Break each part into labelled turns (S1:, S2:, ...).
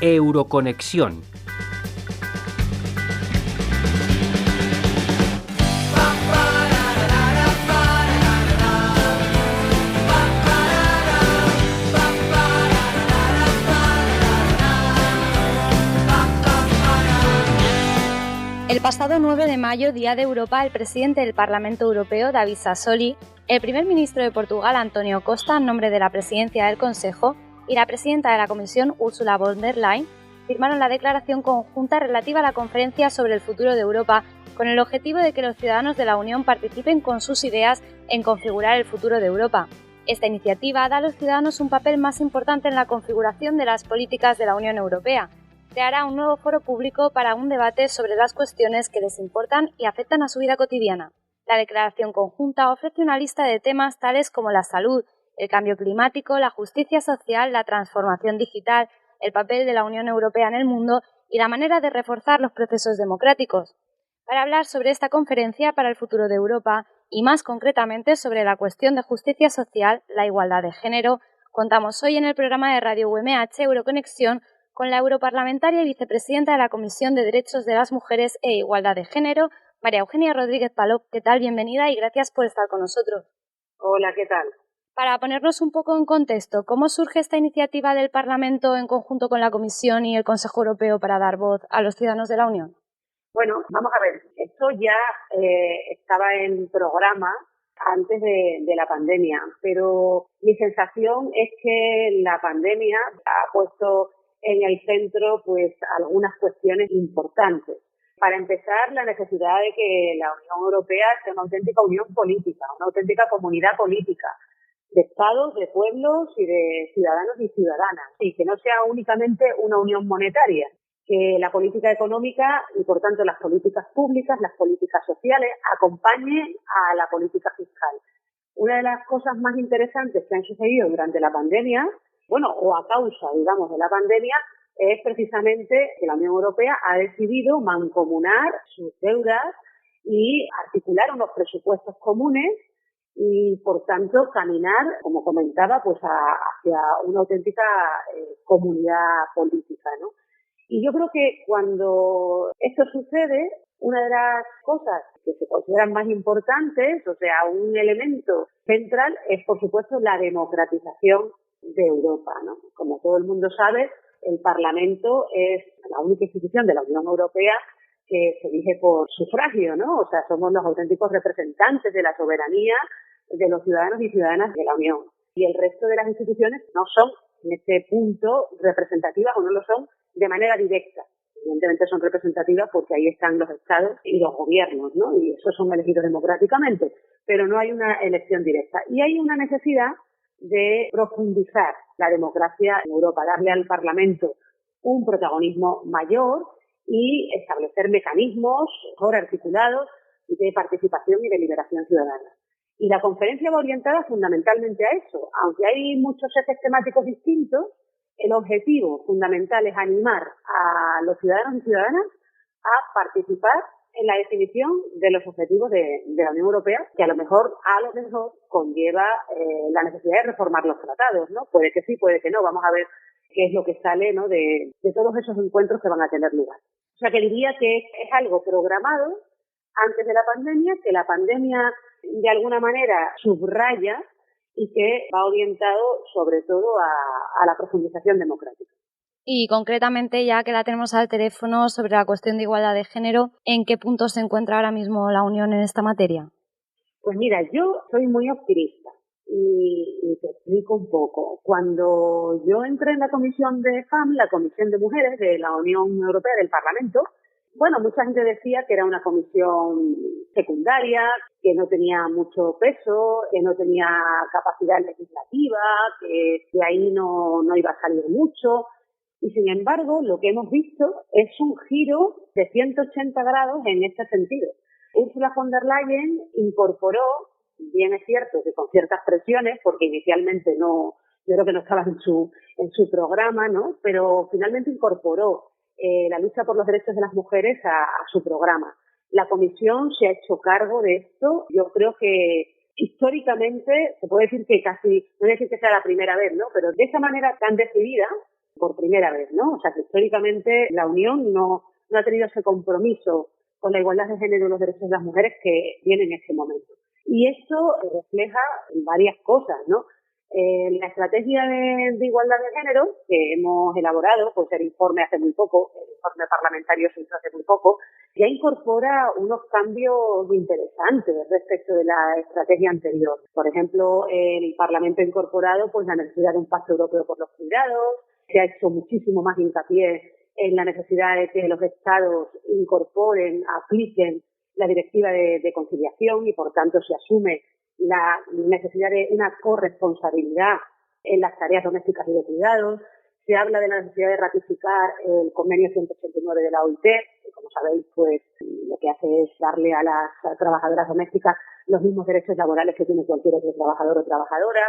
S1: Euroconexión.
S2: El pasado 9 de mayo, Día de Europa, el presidente del Parlamento Europeo, David Sassoli, el primer ministro de Portugal, António Costa, en nombre de la presidencia del Consejo, y la presidenta de la Comisión, Ursula von der Leyen, firmaron la declaración conjunta relativa a la conferencia sobre el futuro de Europa, con el objetivo de que los ciudadanos de la Unión participen con sus ideas en configurar el futuro de Europa. Esta iniciativa da a los ciudadanos un papel más importante en la configuración de las políticas de la Unión Europea. Creará un nuevo foro público para un debate sobre las cuestiones que les importan y afectan a su vida cotidiana. La declaración conjunta ofrece una lista de temas tales como la salud, el cambio climático, la justicia social, la transformación digital, el papel de la Unión Europea en el mundo y la manera de reforzar los procesos democráticos. Para hablar sobre esta conferencia para el futuro de Europa y más concretamente sobre la cuestión de justicia social, la igualdad de género, contamos hoy en el programa de Radio UMH Euroconexión con la europarlamentaria y vicepresidenta de la Comisión de Derechos de las Mujeres e Igualdad de Género, María Eugenia Rodríguez Palop. ¿Qué tal? Bienvenida y gracias por estar con nosotros.
S3: Hola, ¿qué tal?
S2: Para ponernos un poco en contexto, ¿cómo surge esta iniciativa del Parlamento en conjunto con la Comisión y el Consejo Europeo para dar voz a los ciudadanos de la Unión?
S3: Bueno, vamos a ver, esto ya estaba en programa antes de la pandemia, pero mi sensación es que la pandemia ha puesto en el centro pues algunas cuestiones importantes. Para empezar, la necesidad de que la Unión Europea sea una auténtica unión política, una auténtica comunidad política de estados, de pueblos y de ciudadanos y ciudadanas, y que no sea únicamente una unión monetaria, que la política económica y por tanto las políticas públicas, las políticas sociales acompañen a la política fiscal. Una de las cosas más interesantes que han sucedido durante la pandemia, o a causa, digamos, de la pandemia, es precisamente que la Unión Europea ha decidido mancomunar sus deudas y articular unos presupuestos comunes y, por tanto, caminar, como comentaba, pues hacia una auténtica comunidad política, ¿no? Y yo creo que cuando esto sucede, una de las cosas que se consideran más importantes, o sea, un elemento central, es, por supuesto, la democratización de Europa, ¿no? Como todo el mundo sabe, el Parlamento es la única institución de la Unión Europea que se elige por sufragio, ¿no? O sea, somos los auténticos representantes de la soberanía de los ciudadanos y ciudadanas de la Unión. Y el resto de las instituciones no son, en este punto, representativas o no lo son de manera directa. Evidentemente son representativas porque ahí están los estados y los gobiernos, ¿no? Y esos son elegidos democráticamente, pero no hay una elección directa. Y hay una necesidad de profundizar la democracia en Europa, darle al Parlamento un protagonismo mayor y establecer mecanismos mejor articulados de participación y deliberación ciudadana. Y la conferencia va orientada fundamentalmente a eso. Aunque hay muchos ejes temáticos distintos, el objetivo fundamental es animar a los ciudadanos y ciudadanas a participar en la definición de los objetivos de la Unión Europea, que a lo mejor conlleva la necesidad de reformar los tratados, ¿no? Puede que sí, puede que no. Vamos a ver qué es lo que sale, ¿no?, de todos esos encuentros que van a tener lugar. O sea, que diría que es algo programado antes de la pandemia, que la pandemia de alguna manera subraya y que va orientado sobre todo a la profundización democrática.
S2: Y concretamente, ya que la tenemos al teléfono, sobre la cuestión de igualdad de género, ¿en qué punto se encuentra ahora mismo la Unión en esta materia?
S3: Pues mira, yo soy muy optimista y te explico un poco. Cuando yo entré en la Comisión de FAM, la Comisión de Mujeres de la Unión Europea del Parlamento, mucha gente decía que era una comisión secundaria, que no tenía mucho peso, que no tenía capacidad legislativa, que de ahí no iba a salir mucho. Y sin embargo, lo que hemos visto es un giro de 180 grados en este sentido. Ursula von der Leyen incorporó, bien es cierto que con ciertas presiones, porque inicialmente yo creo que no estaba en su programa, ¿no? Pero finalmente incorporó la lucha por los derechos de las mujeres a su programa. La Comisión se ha hecho cargo de esto. Yo creo que históricamente se puede decir que casi, no voy a decir que sea la primera vez, ¿no? Pero de esa manera tan decidida, por primera vez, ¿no? O sea, que históricamente la Unión no ha tenido ese compromiso con la igualdad de género y los derechos de las mujeres que tiene en este momento. Y esto refleja varias cosas, ¿no? La estrategia de igualdad de género que hemos elaborado, pues el informe hace muy poco, el informe parlamentario se hizo hace muy poco, ya incorpora unos cambios interesantes respecto de la estrategia anterior. Por ejemplo, el Parlamento ha incorporado pues la necesidad de un pacto europeo por los cuidados, se ha hecho muchísimo más hincapié en la necesidad de que los Estados incorporen, apliquen la directiva de conciliación y, por tanto, se asume la necesidad de una corresponsabilidad en las tareas domésticas y de cuidados. Se habla de la necesidad de ratificar el convenio 189 de la OIT, que, como sabéis, pues lo que hace es darle a las trabajadoras domésticas los mismos derechos laborales que tiene cualquier otro trabajador o trabajadora.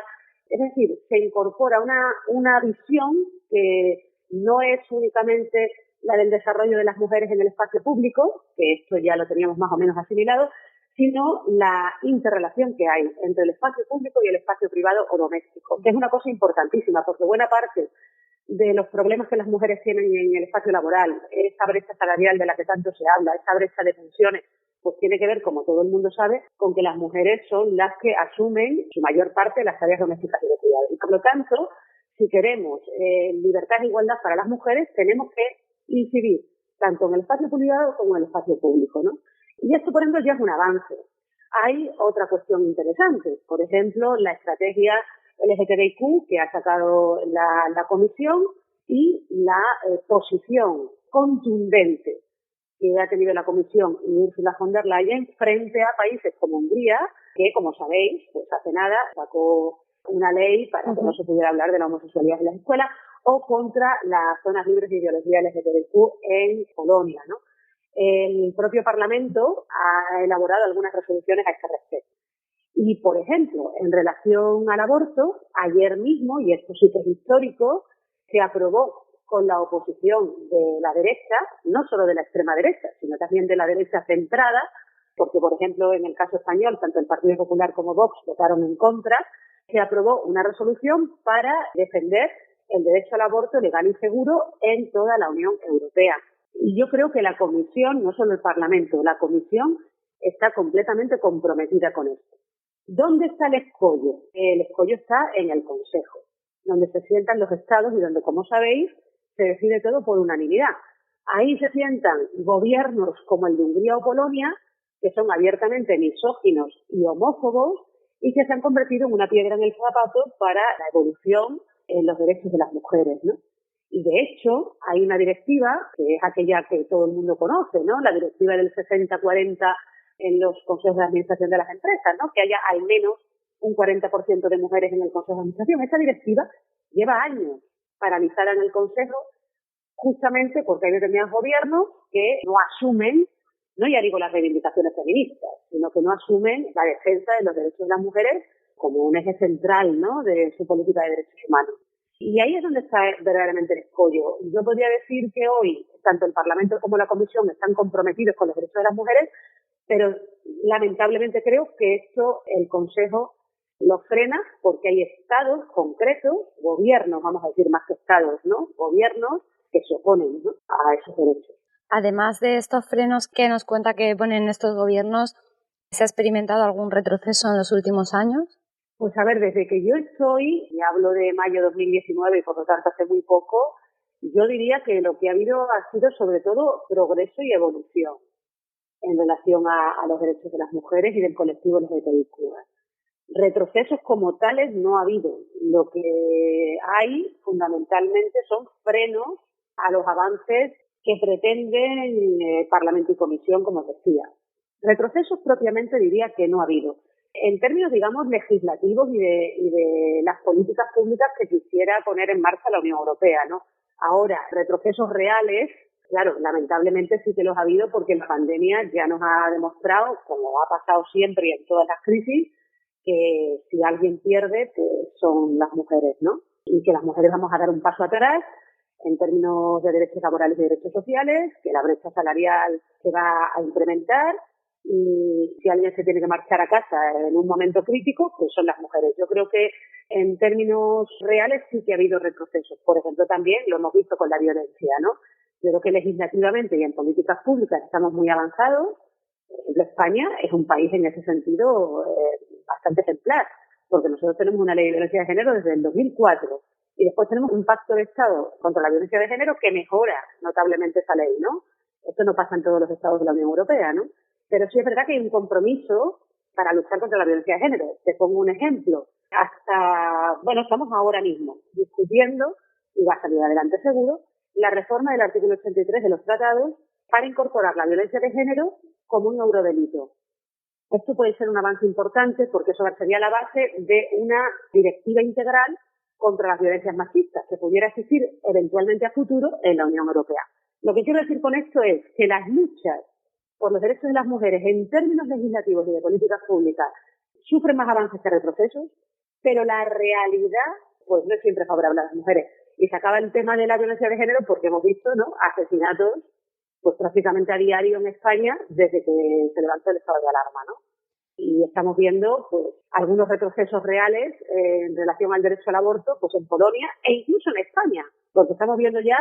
S3: Es decir, se incorpora una visión que no es únicamente la del desarrollo de las mujeres en el espacio público, que esto ya lo teníamos más o menos asimilado, sino la interrelación que hay entre el espacio público y el espacio privado o doméstico, que es una cosa importantísima, porque buena parte de los problemas que las mujeres tienen en el espacio laboral, esa brecha salarial de la que tanto se habla, esa brecha de funciones, pues tiene que ver, como todo el mundo sabe, con que las mujeres son las que asumen su mayor parte de las tareas domésticas y de cuidado. Y por lo tanto, si queremos libertad e igualdad para las mujeres, tenemos que incidir tanto en el espacio privado como en el espacio público, ¿no? Y esto, por ejemplo, ya es un avance. Hay otra cuestión interesante, por ejemplo, la estrategia LGTBIQ que ha sacado la Comisión y la posición contundente que ha tenido la Comisión y Ursula von der Leyen frente a países como Hungría, que, como sabéis, pues hace nada sacó una ley para que no se pudiera hablar de la homosexualidad en las escuelas, o contra las zonas libres de ideología LGTBIQ en Polonia, ¿no? El propio Parlamento ha elaborado algunas resoluciones a este respecto. Y, por ejemplo, en relación al aborto, ayer mismo, y esto sí que es histórico, se aprobó con la oposición de la derecha, no solo de la extrema derecha, sino también de la derecha centrada, porque, por ejemplo, en el caso español, tanto el Partido Popular como Vox votaron en contra, se aprobó una resolución para defender el derecho al aborto legal y seguro en toda la Unión Europea. Y yo creo que la Comisión, no solo el Parlamento, la Comisión está completamente comprometida con esto. ¿Dónde está el escollo? El escollo está en el Consejo, donde se sientan los Estados y donde, como sabéis, se decide todo por unanimidad. Ahí se sientan gobiernos como el de Hungría o Polonia, que son abiertamente misóginos y homófobos y que se han convertido en una piedra en el zapato para la evolución en los derechos de las mujeres, ¿no? Y de hecho, hay una directiva, que es aquella que todo el mundo conoce, ¿no? La directiva del 60-40 en los consejos de administración de las empresas, ¿no? Que haya al menos un 40% de mujeres en el consejo de administración. Esa directiva lleva años paralizada en el consejo, justamente porque hay determinados gobiernos que no asumen, no ya digo las reivindicaciones feministas, sino que no asumen la defensa de los derechos de las mujeres como un eje central, ¿no?, de su política de derechos humanos. Y ahí es donde está verdaderamente el escollo. Yo podría decir que hoy, tanto el Parlamento como la Comisión están comprometidos con los derechos de las mujeres, pero lamentablemente creo que esto el Consejo lo frena porque hay estados concretos, gobiernos, vamos a decir más que estados, ¿no?, gobiernos que se oponen, ¿no?, a esos derechos.
S2: Además de estos frenos que nos cuenta que ponen estos gobiernos, ¿se ha experimentado algún retroceso en los últimos años?
S3: Pues a ver, desde que yo estoy, y hablo de mayo de 2019 y por lo tanto hace muy poco, yo diría que lo que ha habido ha sido sobre todo progreso y evolución en relación a los derechos de las mujeres y del colectivo LGTBIQ. Retrocesos como tales no ha habido. Lo que hay fundamentalmente son frenos a los avances que pretenden Parlamento y Comisión, como os decía. Retrocesos propiamente diría que no ha habido. En términos, digamos, legislativos y de las políticas públicas que quisiera poner en marcha la Unión Europea, ¿no? Ahora, retrocesos reales, claro, lamentablemente sí que los ha habido porque la pandemia ya nos ha demostrado, como ha pasado siempre y en todas las crisis, que si alguien pierde, pues son las mujeres, ¿no? Y que las mujeres vamos a dar un paso atrás en términos de derechos laborales y derechos sociales, que la brecha salarial se va a incrementar y si alguien se tiene que marchar a casa en un momento crítico, pues son las mujeres. Yo creo que en términos reales sí que ha habido retrocesos. Por ejemplo, también lo hemos visto con la violencia, ¿no? Yo creo que legislativamente y en políticas públicas estamos muy avanzados. Por ejemplo, España es un país en ese sentido bastante ejemplar, porque nosotros tenemos una ley de violencia de género desde el 2004 y después tenemos un pacto de Estado contra la violencia de género que mejora notablemente esa ley, ¿no? Esto no pasa en todos los estados de la Unión Europea, ¿no? Pero sí es verdad que hay un compromiso para luchar contra la violencia de género. Te pongo un ejemplo. Estamos ahora mismo discutiendo, y va a salir adelante seguro, la reforma del artículo 83 de los tratados para incorporar la violencia de género como un eurodelito. Esto puede ser un avance importante porque eso sería la base de una directiva integral contra las violencias machistas que pudiera existir eventualmente a futuro en la Unión Europea. Lo que quiero decir con esto es que las luchas por los derechos de las mujeres en términos legislativos y de políticas públicas sufren más avances que retrocesos, pero la realidad pues no es siempre favorable a las mujeres. Y se acaba el tema de la violencia de género porque hemos visto, ¿no?, asesinatos pues prácticamente a diario en España desde que se levantó el estado de alarma, ¿no? Y estamos viendo pues algunos retrocesos reales en relación al derecho al aborto pues en Polonia e incluso en España, porque estamos viendo ya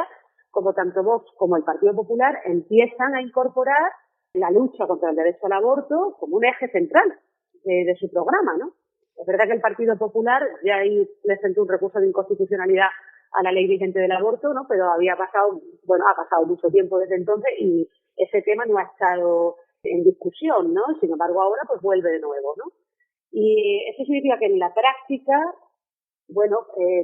S3: como tanto Vox como el Partido Popular empiezan a incorporar la lucha contra el derecho al aborto como un eje central de su programa, ¿no? Es verdad que el Partido Popular ya ahí presentó un recurso de inconstitucionalidad a la ley vigente del aborto, ¿no? Pero ha pasado mucho tiempo desde entonces y ese tema no ha estado en discusión, ¿no? Sin embargo, ahora pues vuelve de nuevo, ¿no? Y eso significa que en la práctica,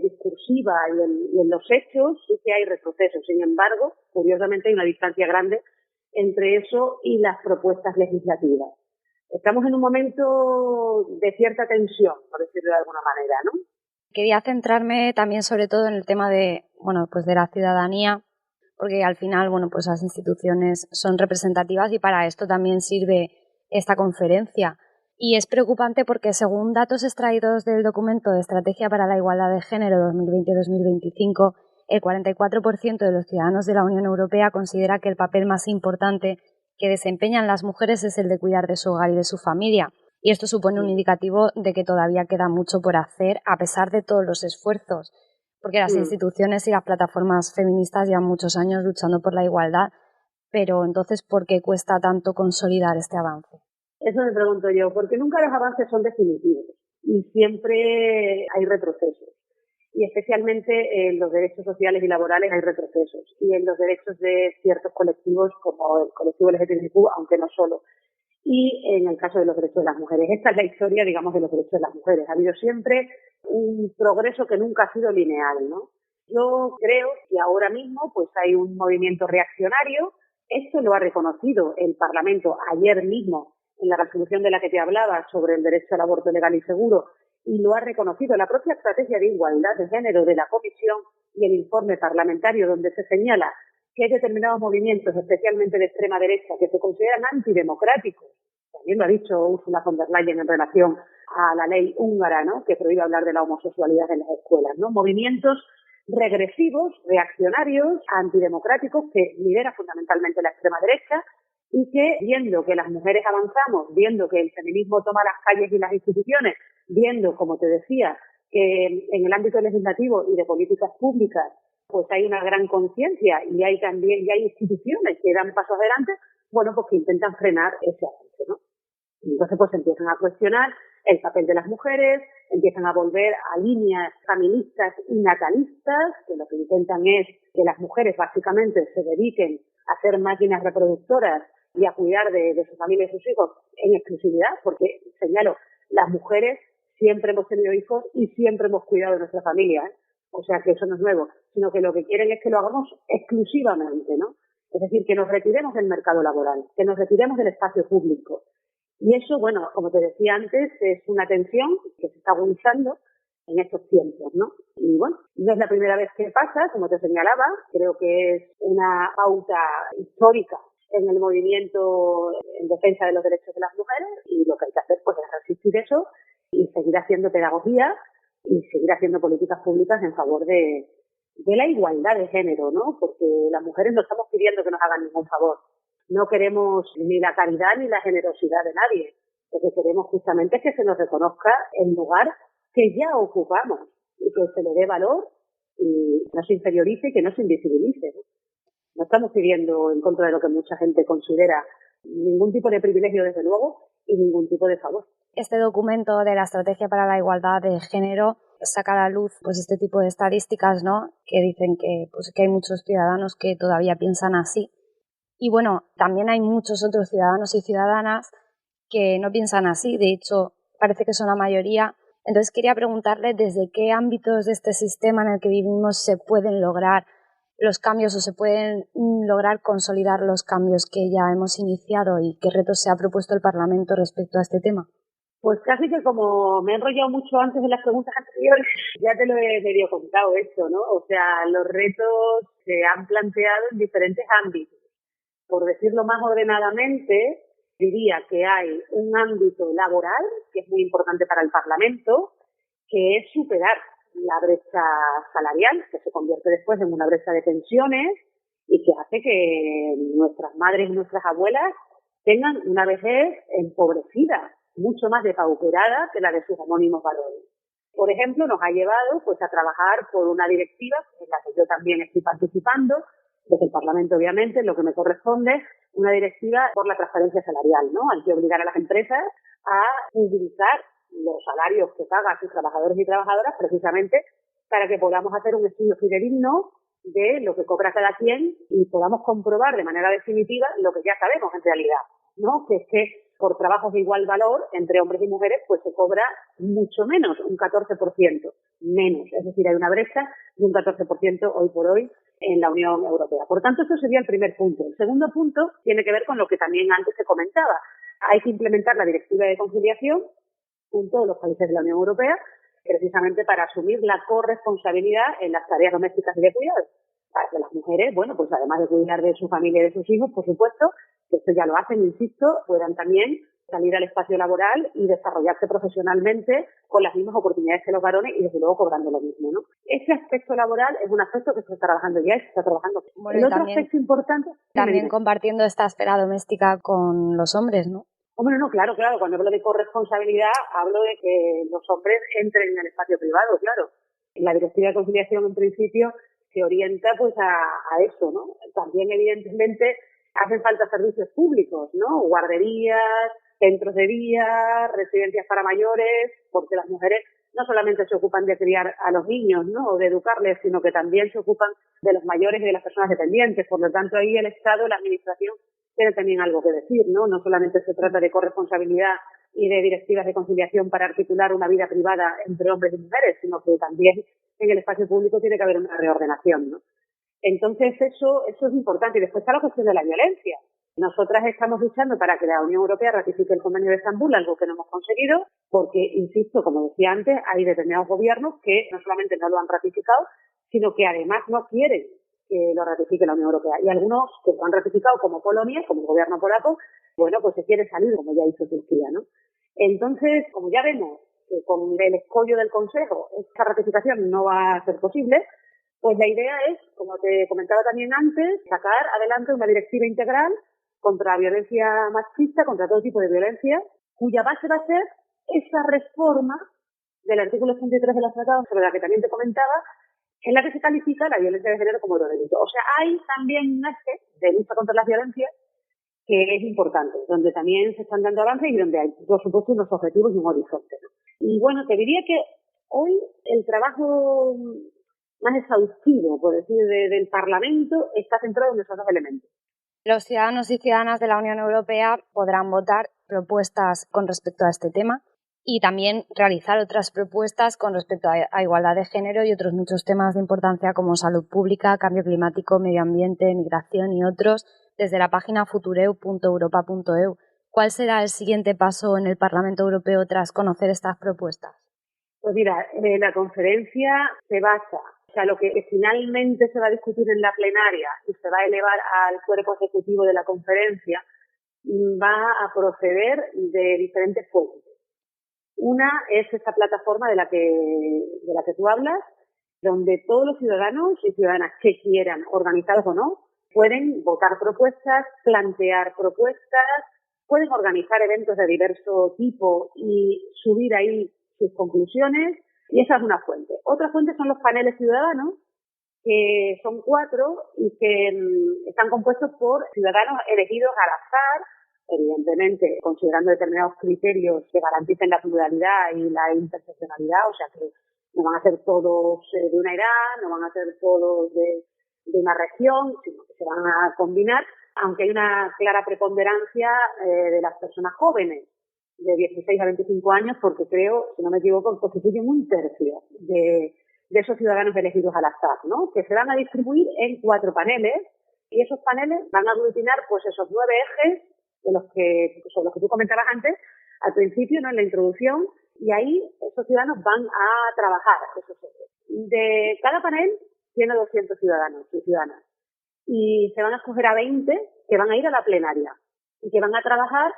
S3: discursiva y en los hechos sí que hay retrocesos. Sin embargo, curiosamente hay una distancia grande entre eso y las propuestas legislativas. Estamos en un momento de cierta tensión, por decirlo de alguna manera, ¿no?
S2: Quería centrarme también sobre todo en el tema de la ciudadanía, porque al final, pues las instituciones son representativas y para esto también sirve esta conferencia. Y es preocupante porque según datos extraídos del documento de Estrategia para la Igualdad de Género 2020-2025, el 44% de los ciudadanos de la Unión Europea considera que el papel más importante que desempeñan las mujeres es el de cuidar de su hogar y de su familia. Y esto supone un indicativo de que todavía queda mucho por hacer a pesar de todos los esfuerzos, porque las instituciones y las plataformas feministas llevan muchos años luchando por la igualdad, pero entonces, ¿por qué cuesta tanto consolidar este avance?
S3: Eso me pregunto yo, porque nunca los avances son definitivos y siempre hay retrocesos. Y especialmente en los derechos sociales y laborales hay retrocesos. Y en los derechos de ciertos colectivos, como el colectivo LGTBIQ, aunque no solo. Y en el caso de los derechos de las mujeres. Esta es la historia, digamos, de los derechos de las mujeres. Ha habido siempre un progreso que nunca ha sido lineal, ¿no? Yo creo que ahora mismo pues hay un movimiento reaccionario. Esto lo ha reconocido el Parlamento ayer mismo en la resolución de la que te hablaba sobre el derecho al aborto legal y seguro, y lo ha reconocido la propia Estrategia de Igualdad de Género de la Comisión y el informe parlamentario donde se señala que hay determinados movimientos, especialmente de extrema derecha, que se consideran antidemocráticos. También lo ha dicho Ursula von der Leyen en relación a la ley húngara, ¿no?, que prohíbe hablar de la homosexualidad en las escuelas, ¿no? Movimientos regresivos, reaccionarios, antidemocráticos, que lidera fundamentalmente la extrema derecha y que, viendo que las mujeres avanzamos, viendo que el feminismo toma las calles y las instituciones, viendo, como te decía, que en el ámbito legislativo y de políticas públicas pues hay una gran conciencia y hay instituciones que dan pasos adelante, pues que intentan frenar ese avance, ¿no? Y entonces pues empiezan a cuestionar el papel de las mujeres, empiezan a volver a líneas feministas y natalistas, que lo que intentan es que las mujeres básicamente se dediquen a ser máquinas reproductoras y a cuidar de su familia y sus hijos en exclusividad, porque, señalo, las mujeres siempre hemos tenido hijos y siempre hemos cuidado de nuestra familia, ¿eh? O sea que eso no es nuevo, sino que lo que quieren es que lo hagamos exclusivamente, ¿no? Es decir, que nos retiremos del mercado laboral, que nos retiremos del espacio público. Y eso, como te decía antes, es una tensión que se está agudizando en estos tiempos, ¿no? Y no es la primera vez que pasa, como te señalaba, creo que es una pauta histórica en el movimiento en defensa de los derechos de las mujeres, y lo que hay que hacer pues es resistir eso y seguir haciendo pedagogía y seguir haciendo políticas públicas en favor de la igualdad de género, ¿no? Porque las mujeres no estamos pidiendo que nos hagan ningún favor. No queremos ni la caridad ni la generosidad de nadie. Lo que queremos justamente es que se nos reconozca el lugar que ya ocupamos y que se le dé valor y no se inferiorice y que no se invisibilice, ¿no? No estamos pidiendo, en contra de lo que mucha gente considera, ningún tipo de privilegio, desde luego, y ningún tipo de favor.
S2: Este documento de la Estrategia para la Igualdad de Género saca a la luz pues este tipo de estadísticas, ¿no? Que dicen que hay muchos ciudadanos que todavía piensan así. Y bueno, también hay muchos otros ciudadanos y ciudadanas que no piensan así. De hecho, parece que son la mayoría. Entonces quería preguntarle desde qué ámbitos de este sistema en el que vivimos se pueden lograr los cambios o se pueden lograr consolidar los cambios que ya hemos iniciado y qué retos se ha propuesto el Parlamento respecto a este tema.
S3: Pues casi que como me he enrollado mucho antes de las preguntas anteriores, ya te lo he medio contado esto, ¿no? O sea, los retos se han planteado en diferentes ámbitos. Por decirlo más ordenadamente, diría que hay un ámbito laboral, que es muy importante para el Parlamento, que es superar la brecha salarial, que se convierte después en una brecha de pensiones y que hace que nuestras madres y nuestras abuelas tengan una vejez empobrecida, mucho más depauperada que la de sus homónimos varones. Por ejemplo, nos ha llevado pues a trabajar por una directiva en la que yo también estoy participando, desde el Parlamento, obviamente, lo que me corresponde, una directiva por la transparencia salarial, ¿no? Hay que obligar a las empresas a publicar los salarios que pagan sus trabajadores y trabajadoras precisamente para que podamos hacer un estudio fidedigno de lo que cobra cada quien y podamos comprobar de manera definitiva lo que ya sabemos en realidad, ¿no? Que es que por trabajos de igual valor entre hombres y mujeres pues se cobra mucho menos, un 14% menos. Es decir, hay una brecha de un 14% hoy por hoy en la Unión Europea. Por tanto, eso sería el primer punto. El segundo punto tiene que ver con lo que también antes se comentaba. Hay que implementar la Directiva de Conciliación en todos los países de la Unión Europea, precisamente para asumir la corresponsabilidad en las tareas domésticas y de cuidado. Para que las mujeres, bueno, pues además de cuidar de su familia y de sus hijos, por supuesto, que esto ya lo hacen, insisto, puedan también salir al espacio laboral y desarrollarse profesionalmente con las mismas oportunidades que los varones y desde luego cobrando lo mismo, ¿no? Ese aspecto laboral es un aspecto que se está trabajando ya y se está trabajando.
S2: Bueno,
S3: el otro aspecto importante...
S2: También compartiendo esta esfera doméstica con los hombres, ¿no?
S3: Hombre, no, claro, cuando hablo de corresponsabilidad hablo de que los hombres entren en el espacio privado, claro. La Directiva de Conciliación, en principio, se orienta pues a eso, ¿no? También, evidentemente, hacen falta servicios públicos, ¿no? Guarderías, centros de día, residencias para mayores, porque las mujeres no solamente se ocupan de criar a los niños, ¿no? O de educarles, sino que también se ocupan de los mayores y de las personas dependientes. Por lo tanto, ahí el Estado, la Administración, tiene también algo que decir, ¿no? No solamente se trata de corresponsabilidad y de directivas de conciliación para articular una vida privada entre hombres y mujeres, sino que también en el espacio público tiene que haber una reordenación, ¿no? Entonces eso es importante. Y después está la cuestión de la violencia. Nosotras estamos luchando para que la Unión Europea ratifique el Convenio de Estambul, algo que no hemos conseguido, porque, insisto, como decía antes, hay determinados gobiernos que no solamente no lo han ratificado, sino que además no quieren que lo ratifique la Unión Europea. Y algunos que lo han ratificado, como Polonia, como el gobierno polaco, bueno, pues se quiere salir, como ya hizo Turquía, ¿no? Entonces, como ya vemos que con el escollo del Consejo esta ratificación no va a ser posible, pues la idea es, como te comentaba también antes, sacar adelante una directiva integral contra la violencia machista, contra todo tipo de violencia, cuya base va a ser esa reforma del artículo 83 de los tratados, sobre la que también te comentaba, en la que se califica la violencia de género como delito. O sea, hay también un eje de lucha contra las violencias que es importante, donde también se están dando avances y donde hay, por supuesto, unos objetivos y un horizonte, ¿no? Y bueno, te diría que hoy el trabajo más exhaustivo, por decir, del Parlamento está centrado en esos dos elementos.
S2: Los ciudadanos y ciudadanas de la Unión Europea podrán votar propuestas con respecto a este tema y también realizar otras propuestas con respecto a igualdad de género y otros muchos temas de importancia como salud pública, cambio climático, medio ambiente, migración y otros desde la página futureu.europa.eu. ¿Cuál será el siguiente paso en el Parlamento Europeo tras conocer estas propuestas?
S3: Pues mira, la conferencia se basa, o sea, lo que finalmente se va a discutir en la plenaria y se va a elevar al cuerpo ejecutivo de la conferencia, va a proceder de diferentes fuentes. Una es esta plataforma de la que tú hablas, donde todos los ciudadanos y ciudadanas que quieran, organizados o no, pueden votar propuestas, plantear propuestas, pueden organizar eventos de diverso tipo y subir ahí sus conclusiones, y esa es una fuente. Otra fuente son los paneles ciudadanos, que son 4 y que están compuestos por ciudadanos elegidos al azar, evidentemente considerando determinados criterios que garanticen la pluralidad y la interseccionalidad, o sea que no van a ser todos de una edad, no van a ser todos de una región, sino que se van a combinar, aunque hay una clara preponderancia de las personas jóvenes, de 16 a 25 años, porque creo, si no me equivoco, constituyen un tercio de esos ciudadanos elegidos al azar, ¿no? Que se van a distribuir en 4 paneles, y esos paneles van a aglutinar pues esos 9 ejes sobre los que tú comentabas antes, al principio, ¿no? En la introducción, y ahí esos ciudadanos van a trabajar esos ejes. De cada panel tiene 200 ciudadanos y ciudadanas, y se van a escoger a 20 que van a ir a la plenaria y que van a trabajar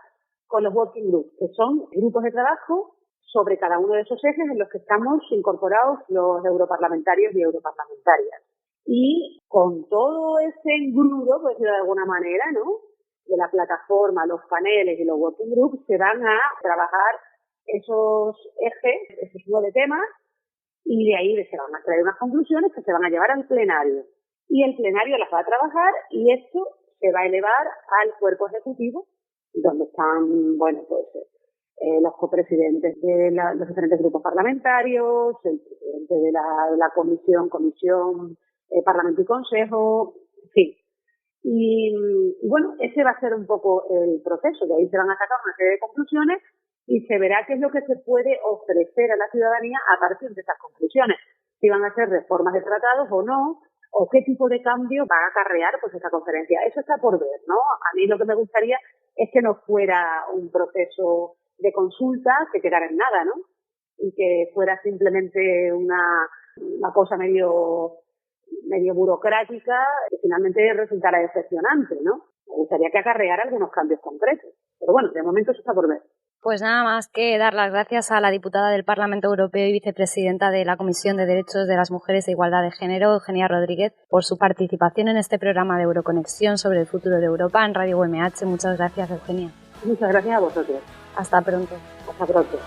S3: con los working groups, que son grupos de trabajo sobre cada uno de esos ejes en los que estamos incorporados los europarlamentarios y europarlamentarias. Y con todo ese engrudo, por decirlo de alguna manera, ¿no?, de la plataforma, los paneles y los working groups, se van a trabajar esos ejes, esos 9 temas, y de ahí se van a traer unas conclusiones que se van a llevar al plenario. Y el plenario las va a trabajar, y esto se va a elevar al cuerpo ejecutivo, donde están, bueno, pues los copresidentes de los diferentes grupos parlamentarios, el presidente de la comisión, Parlamento y Consejo, en fin. Y bueno, ese va a ser un poco el proceso. De ahí se van a sacar una serie de conclusiones y se verá qué es lo que se puede ofrecer a la ciudadanía a partir de esas conclusiones. Si van a ser reformas de tratados o no, o qué tipo de cambio va a acarrear pues esa conferencia. Eso está por ver, ¿no? A mí lo que me gustaría es que no fuera un proceso de consulta que quedara en nada, ¿no? Y que fuera simplemente una cosa medio burocrática que finalmente resultara decepcionante, ¿no? Me gustaría que acarreara algunos cambios concretos. Pero bueno, de momento eso está por ver.
S2: Pues nada más que dar las gracias a la diputada del Parlamento Europeo y vicepresidenta de la Comisión de Derechos de las Mujeres e Igualdad de Género, Eugenia Rodríguez, por su participación en este programa de Euroconexión sobre el futuro de Europa en Radio UMH. Muchas gracias, Eugenia.
S3: Muchas gracias a vosotros.
S2: Hasta pronto.
S3: Hasta pronto.